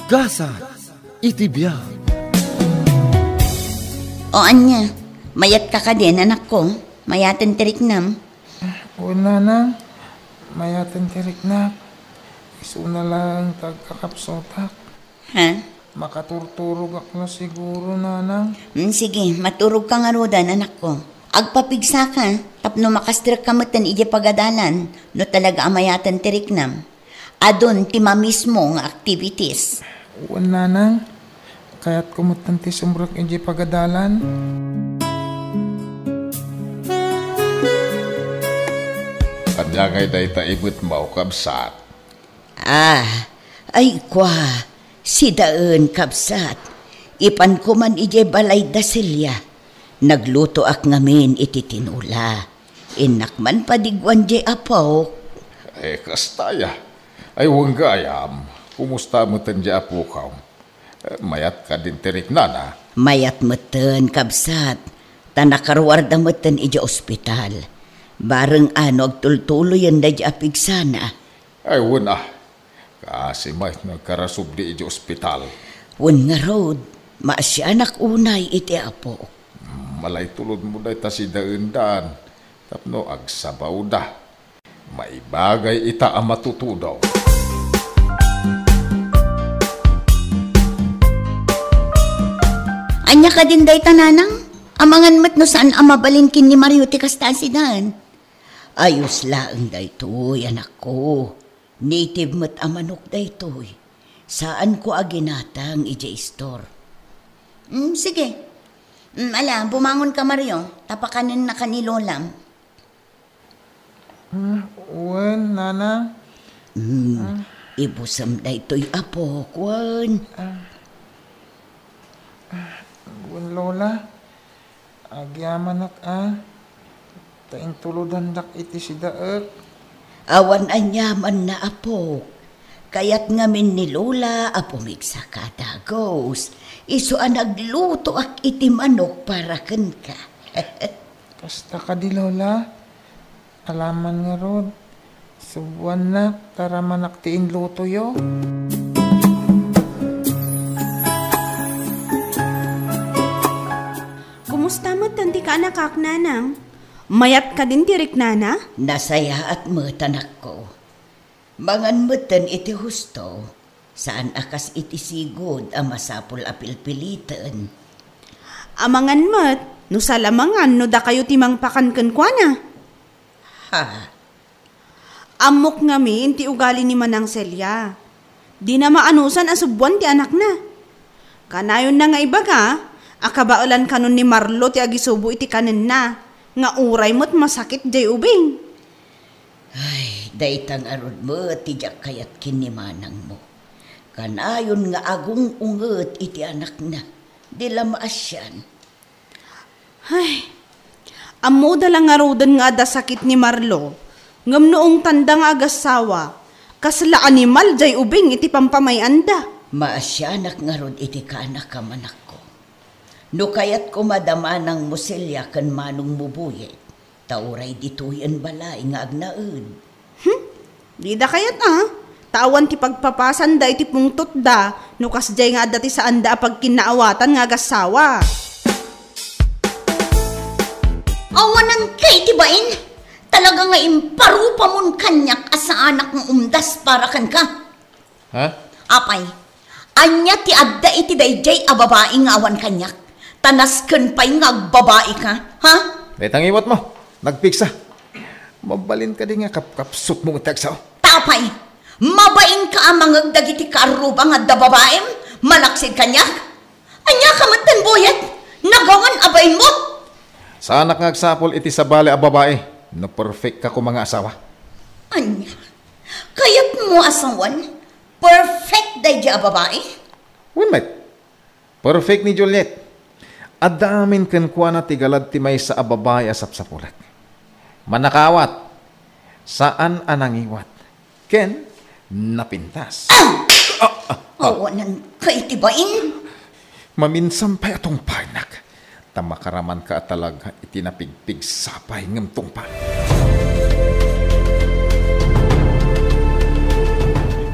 Gasa, itibiyag. O anya, mayat ka din, anak ko. Mayatan tiriknam. O nanang, mayatan tiriknak. Iso na lang tagkakapsotak. Ha? Makaturturog ako na siguro, nanang. Sige, maturog ka nga rodan, anak ko. Agpapigsa ka, tapno makastrak ka matan ije pagadalan, no talaga amayatan tiriknam. Adon tima mismo nga activities. O nanang, kaya't kumutanti sumbrok ije pagadalan. Kanyangay day taibot mau kabsat. Ay kwa, si daan kabsat. Ipan ko man ije balay da silya. Nagluto ak ngamin iti tinula. Inak man padigwan je apaw. Kastaya. Ay wanggayam. Kumusta mo tan je apukaw? Mayat ka din tirik na. Mayat meten kabsat. Tanakarwarda meten ije ospital. Bareng agtultuloy yan da je apigsana. Ay wala. Kasi may nagkarasub di ije ospital. Wan nga road, maasya anak unay iti apo. Malay tulod mo na ita si daundan. Tapno agsabaw da. May bagay ita ang matutudaw. Anya ka din day tananang? Amangan mat no saan amabalinkin ni Mario ti kastasidan. Ayos laang daytoy, anak ko. Native mat amanok daytoy. Saan ko aginatang ije store? Sige. Bumangon ka Mario. Tapakanin na kanilolam. Uwan, nanang. Ibusam daytoy apo, kwan. Uwan, lola. Agyaman ak taing tuludan dak iti si daet. Awan anyaman na apo. Kaya't ngamin ni Lola apumigsa ka dagos. Iso nagluto ak iti manok para ken ka. Kasta ka di lola. Alaman nga rod. Subuan na tara manak tiin luto yo. Kumusta mo tanti ka nakak nanang? Mayat ka din tirik nana? Nasaya at matanak ko. Mangan matan iti husto. Saan akas iti sigod ang masapul apilpilitan. Amangan mat, no salamangan no da kayo timang pakanken kwa na. Ha? Amok ngamin ti ugali ni Manang Celia. Di na maanusan asubwan ti anak na. Kanayon na nga ibaga, akabaulan kanon ni Marlo ti agisubo iti kanen na. Nga uray mo't masakit jay ubing. Ay, daytang arod mo, tijak kayat kinimanang mo. Kanayon nga agong unget iti anak na. Di lamaasyan. Ay, amo dalang arudan nga da sakit ni Marlo. Ngam noong tanda nga agasawa. Kasla animal jay ubing iti pampamayanda. Maasyanak nga rod iti kaanak kamanak ko. No kayat ko madama ng musilya kan manong mubuye, tauray dituyan balay nga agnaud. Di da kayat tawan ti pagpapasan da iti pungtot da, no kasjay nga dati saan da pag kinaawatan nga agasawa. Awanan kay tibain, talaga nga imparupa mon kanyak asa anak ng umdas para kan ka. Ha? Apay, anya ti adda iti dayjay a babae nga awan kanyak. Tanasken pa'y nga babae ka, ha? Betang iwat mo. Nagpiksa. Mabalin ka din nga kapkapsot mong tagsaw. Tapay, mabain ka ang mga dagiti kaarubang at da babaem, malaksid kanyak. Anya ka matan boyat, nagawan abayin mo. Sana kang agsapol iti sa bali a babae. No perfect ka ko mga asawa. Anya, kayat mo asawan, perfect day a babae? Wimet, perfect ni Juliet. Adamin ken kuana tigalad ti may sa ababay asapsapulat. Manakawat, saan anangiwat? Ken napintas. Awanan kay tibain. Maminsam pa atong panak. Tamakaraman ka talaga itinapigpig sapay ngem tungpa.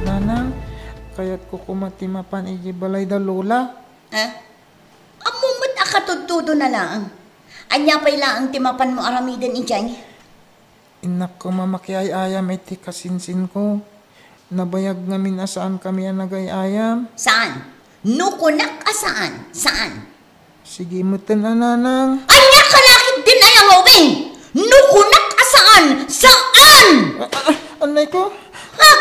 Nanang, kayat ko kumatimapan iji balay da lola. Ha? Amumot akatutudo na lang. Anya pa'y lang timapan mo aramidan ijay. Inak ko mamakiay-ayam iti kasinsin ko. Nabayag namin asaan kami ang nagay-ayam. Saan? Nukunak asaan? Saan? Sige mo nanang. Anya kalakit din ay ang ubing! Nukunak asaan? Saan? Anay ko? Ha?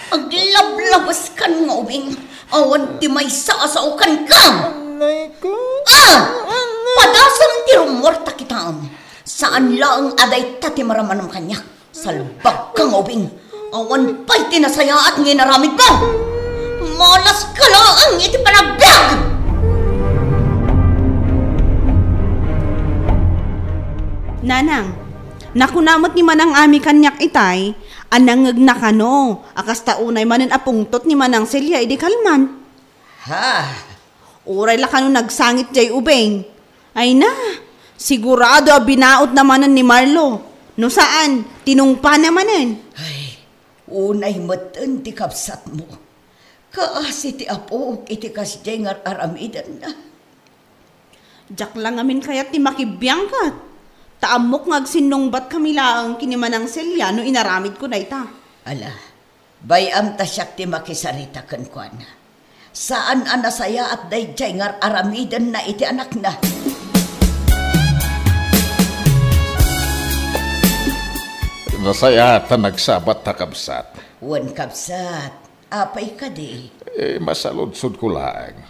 Aglablabas kan nga ubing. Awan ti may saasaukan ka. Anay ko? Padasam ti rumorta kitaan. Saan lang aday tati maraman ng kanya. Salbag kang ubing. Awan pa'y tinasaya at nginaramid mo. Malas ka lang iti panagbiag. Nanang, nakunamot ni manang ami kanyak itay, anangag na kano, akas taunay manen apungtot ni manang Celia, idi kalman. Ha? Uray la kano nagsangit jay ubeng. Ay na, sigurado binaot namanan ni Marlo. No saan, tinungpa namanan. Ay, unay matan ti kapsat mo. Kaasi ti apo, iti kasjay nga aramidan na. Jak lang amin kayat ti makibiyang kat. Taamok ngagsinongbat kami laang kinimanang Celia no inaramid ko na ita. Ala, bayam ta siyak ti makisarita kan kwa na. Saan anasaya at dayjay nga aramidan na iti anak na. Nasaya ta nagsabat ta kabsat. Wan kapsat, apay ka di. Masaludsod ko lang.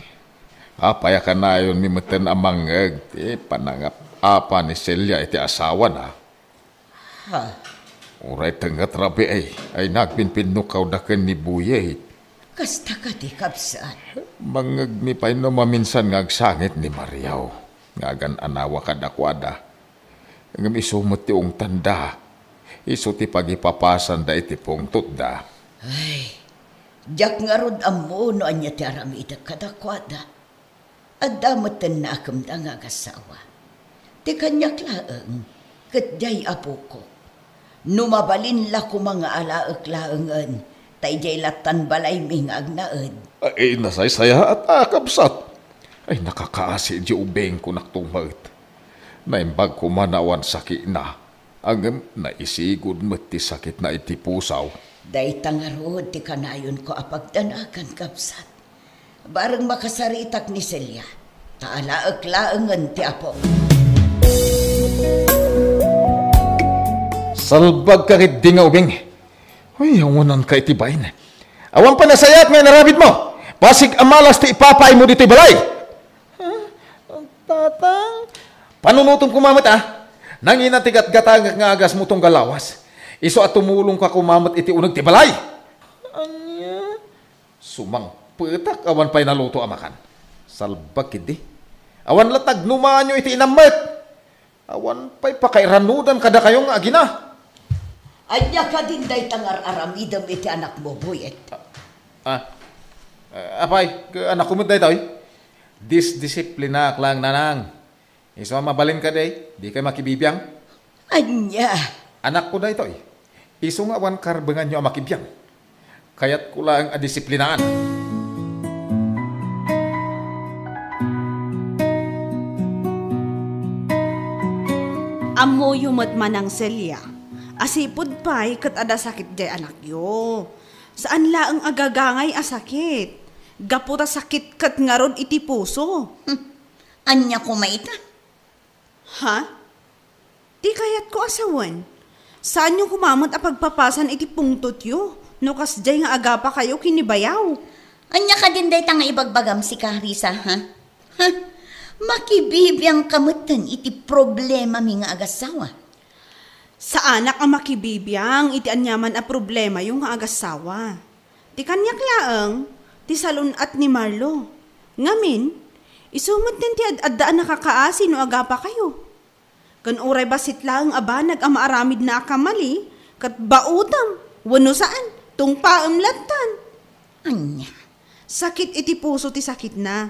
Apay ka na yun ni meten amangag. Panangap apa ni Celia iti asawa na. Ha? Uray tenggat rabi ay nagpinpinukaw da ken ni Buye. Kasta ka di kapsat. Mangag mi pay no maminsan ngagsangit ni Mariaw. Ngagan anawa kadakwada. Ngam isumot ti ung tanda. Isu ti pagipapasan da iti pungtot da. Ay, jak nga rod amo no anya ti aramida kadakwada. Adamatan na akam da nga kasawa. Ti kanyak laeng, katjay apo ko. Numabalin la ko mga alaek laengan, tay jay latan balay mingag naed. Ay nasaysaya at akabsat. Ay nakakaasi di ubeng ko naktumag. Naimbag ko manawan sakit na. Ang naisigod mo't ti sakit na iti pusaw. Day tangarod ti kanayon ko apagdanakan kapsat. Barang makasaritak ni Celia, taalaek laengan ti apo. Salbag ka rin di nga ubing. Uy, awanan ka iti bain. Awan pa nasayat nga narabit mo. Pasig amalas ti ipapay mo dito balay. Tatang? Panunutong kumamat Nangina tigat-gatang nga agas mo tong galawas. Iso at tumulong ka kumamat iti unag ti balay. Anya? Sumang petak awan pa'y naluto amakan. Salbag kidi. Awan latag numanyo iti inamet. Awan pa'y pakairanudan kada kayong agina. Anya ka din day tangar aramidam iti anak mo, buyet. Apay, anak kumot day toy. Disdisiplina lang nanang. Iso mabalin ka day, di kay makibibiyang. Anya? Anak ko day toy. Iso nga awan karbengan nyo makibiyang. Kaya't ko lang adisiplinaan. Amo yumat manang Celia. Asipod pa'y kat ada sakit jay anak yo. Saan laang agagangay asakit? Gaputa sakit kat ngarod iti puso. Anya ko maitan? Ha? Di kayat ko asawan. Saan yung kumamot a pagpapasan iti pungtot yo? No kasjay nga aga pa kayo kinibayaw. Anya ka din day tanga ibagbagam si Carissa, ha? Ha? Makibibiyang kamutan iti problema mi nga agasawa. Sa anak ang makibibiyang iti anyaman a problema yung nga agasawa. Ti kanyak laeng, ti salunat ni Marlo. Ngamin, isumot din ti ad-addaan nakakaasi no aga pa kayo. Kan uray basit laeng abanag ang maaramid na akamali, kat bautam, wano saan, tung paamlatan. Anya? Sakit iti puso ti sakit na.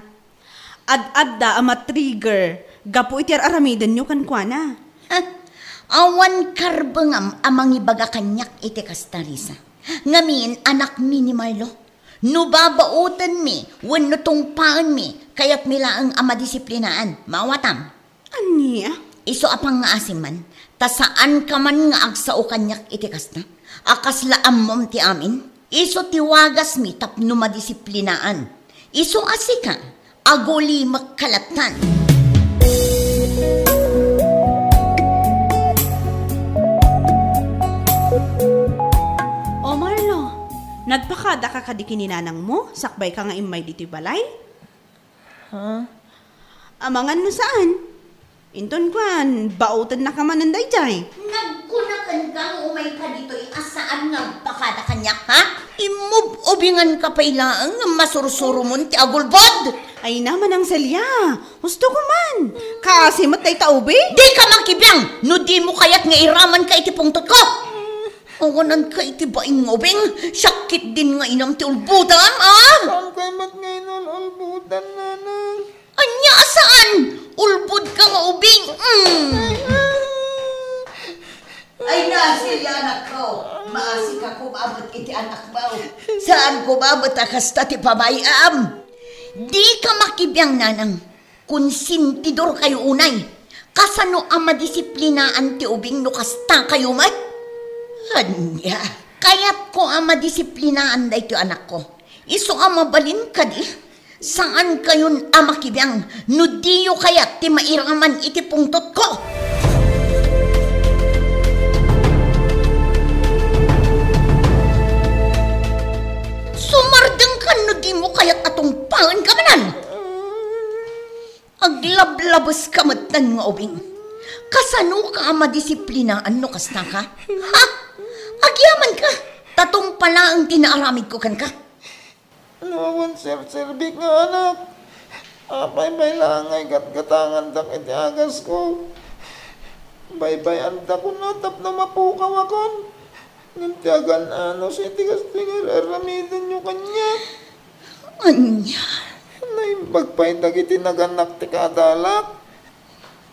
Ad-adda ang matrigger, gapo iti aramidan nyo kankwana. Ha? Awan karbengam amang ibaga kanyak iti kastarisa. Ngamin anak mi ni Marlo. No babautan mi, wano tungpaan mi, kaya't milaang amadisiplinaan. Mawatam. Anya? Iso apang nga asiman, ta saan ka man nga agsao kanyak itikas na? Akas laam mom ti amin, iso tiwagas mi tapno madisiplinaan. Iso asika, aguli magkalatan. O Marlo, nagpakada ka kadiki ni nanang mo? Sakbay ka nga imay dito'y balay? Ha? Amangan no saan? Inton kwan, bautan na ka man ng dayjay. Nagkunakan kang umay ka dito'y asaan nga pakada kanyak, ha? Imub-ubingan ka pa ilaang nga masursuro mo ti agulbod. Ay naman ang Celia, gusto ko man. Kasi matay taubi? Di ka makibiyang, no di mo kaya't nga iraman ka iti pungtot ko. Awanan ka iti baing ngobing, sakit din nga inam ti ulbudan, ah? Saan kayo mat ngayon ulbudan, nanang? Anya saan? Ulbud ka nga ubing. Ay na, Celia anak ko. Maasi ka kumabot iti anak mo. Saan kumabot akasta ti pamayam? Di ka makibiyang nanang. Konsintidor kayo unay. Kasano ang madisiplinaan ti ubing no kasta kayo mat? Anya, kaya't ko ang madisiplinaan da ito anak ko. Iso ang mabalin ka di. Saan kayon ang makibiyang? No diyo kaya't ti mairaman iti pungtot ko. Sumardang ka no di mo kaya't atong pangan ka manan. Aglablabas ka matan nga ubing. Kasano ka ang madisiplinaan no kasta ka? Ha? Agyaman ka. Tatong pala ang tinaaramid ko kan ka. Nawan sir-serbik nga anak. Apay-bay lang ay gat-gatangan dak iti agas ko. Bay-bay anda ko natap na mapukaw akon. Nagtiagan ano si tigas-tigas aramidan nyo kanya. Anya. Naimbagpay dagiti naganak ti kadalak.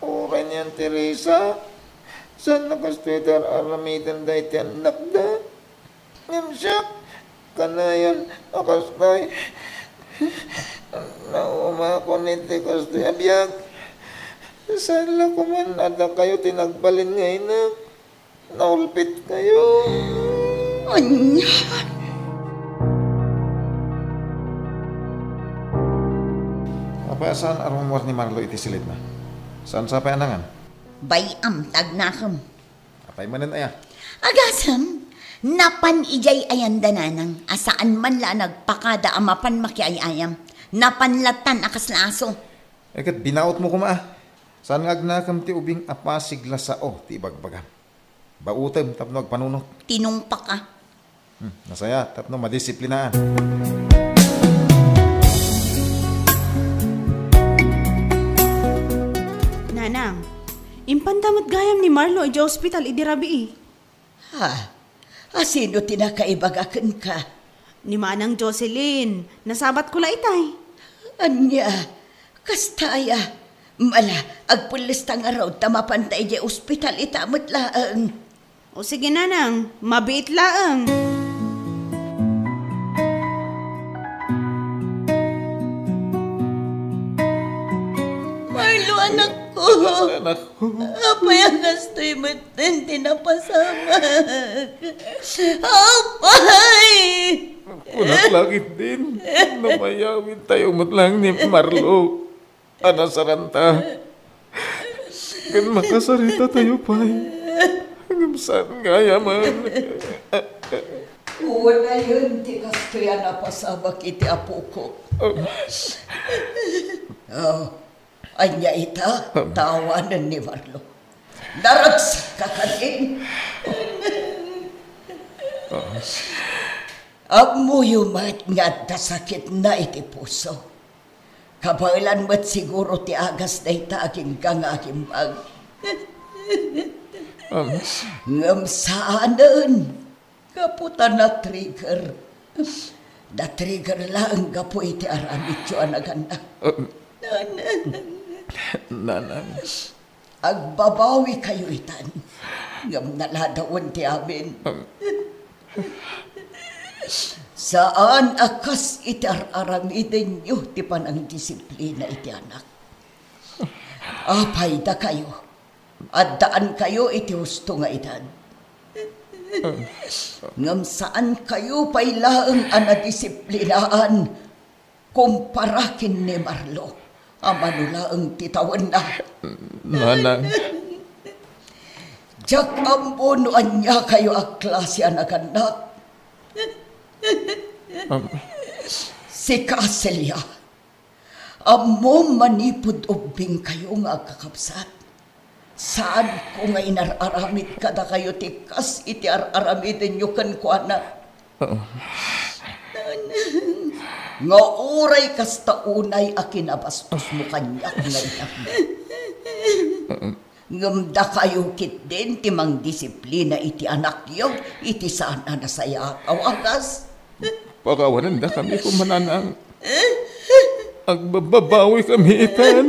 Oray niyan Teresa. San nakastuidar aramidan da iti anak da. Ngamsyak. Kanayan akastay. Nauma ko niti kastoy abiyag. Sala ko man ada kayo tinagbalin ngayon na. Naulpit kayo. Anya. Apa saan arong war ni Marlo iti silid na? Saan sa payanangan? Bayam tagnakam. Apay manin aya? Agasam. Napan ijay ayan dananang. Asaan man la nagpakada amapan makiayayam. Napanlatan akas laso. Kat binaot mo kuma. Saan nga agnakam ti ubing apasigla sao ti ibagbagam. Bautem tapno agpanunot. Tinungpak ka. Nasaya tapno madisiplinaan. Nanang, impantamot gayam ni Marlo iti hospital idirabi. Ha? Asino tinakaibagakan ka? Ni Manang Jocelyn, nasabat ko la itay. Anya, kastaya. Mala, agpulis tang araw tamapantay di ospital itamot laang. O sige nanang, mabiit laang. Marlo, anak ko. Anak ko. Apay ang gasto'y matan tinapasamag. Apay! Kunat langit din. Namayawin tayo matlang ni Marlo. Anasaranta. Kan makasarita tayo pa'y. Saan nga yaman? Wala yun, di gasto'y napasabak iti apo ko. Anya ita, tawanan ni Marlo. Daragsa ka din. Amuyumat nga dasakit na iti puso. Kabailan mo't siguro ti agas na itaaging kang aking bag. Ngamsaanan. Kaputa na trigger. Na trigger lang kapo iti aramit yun aganda. Nanang. Agbabawi kayo itan. Ngam naladawon ti amin. Saan akas iti aramiden nyo ti panang disiplina iti anak. Apay da kayo. At daan kayo iti husto nga edad. Ngam saan kayo pailaang anadisiplinaan kumparakin ni Marlo. Amanulaang titawan na. Nanang. Diyak ambunuan niya kayo ang klase anak-anak. Si Kaselya, amo manipod ubing kayo nga kakapsat. Saan ko nga inararamid kada kayo tikas iti araramidin nyo kan kuana. Nga uray kasta unay akinabastos mo kanyak nga inak. Ngamda kayo kit din timang disiplina iti anak yo, iti saan na nasaya kawagas. Pagawanan na kami kumananang. Agbababawi kami ikan.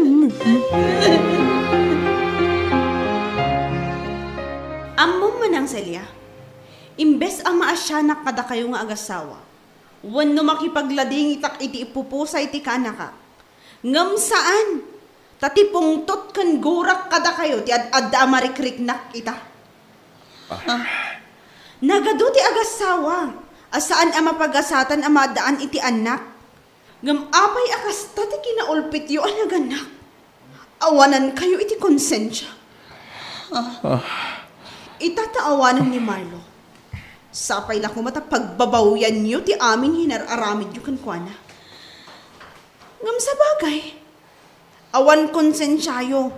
Ammo manang Celia, imbes ang maasyanak kada kayo nga agasawa, wano makipaglading itak iti ipupusay ti kanaka. Ngam saan? Tatipungtot kan gurak kada kayo ti ad-adda amarikrik-nak ita. Nagado ti agasawa, asaan ang mapagasatan ang madaan iti anak. Ngam apay akas ti kinaulpit yo ang naganak. Awanan kayo iti konsensya. Itataawanan ni Marlo. Sapay lang kumata pagbabawyan niyo ti amin hinararamid yu kan kuana. Ngam sa bagay, awan konsensyayo.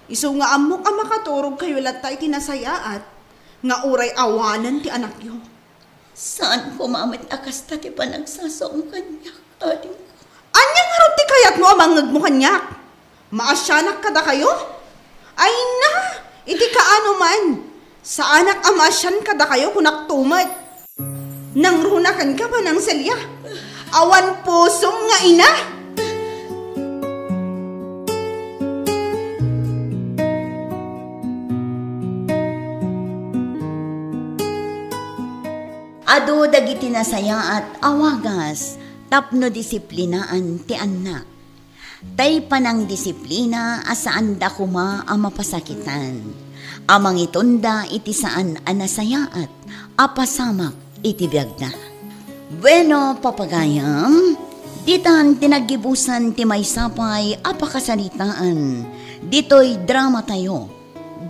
Iso nga amok ang makaturog kayo latay tinasayaat, nga uray awanan ti anak yu. Saan kumamit akas ti panagsasaong kanyak, ading ko. Anyang harap ti kayat mo amangag mo kanyak? Maasyanak kada kayo? Ay na, iti kaano man. Sa anak amasyan kada kayo kunak tumat. Nang runakan ka ba ng Celia? Awan pusong nga ina? Ado dagiti nasaya at awagas, tapno disiplinaan ti anak. Tay panang disiplina asaan da kuma ang mapasakitan. Amang itunda iti saan anasayaat, apasamak iti biyagda. Bueno, papagayam, ditan tinagibusan ti maysapay apakasalitaan. Dito'y drama tayo,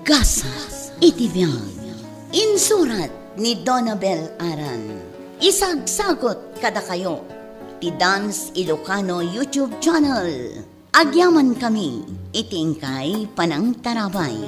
Gasa iti biyag. Insurat ni Donabel Aran. Isagsagot kada kayo, ti Dance Ilocano YouTube channel. Agyaman kami, itingkay panang tarabay.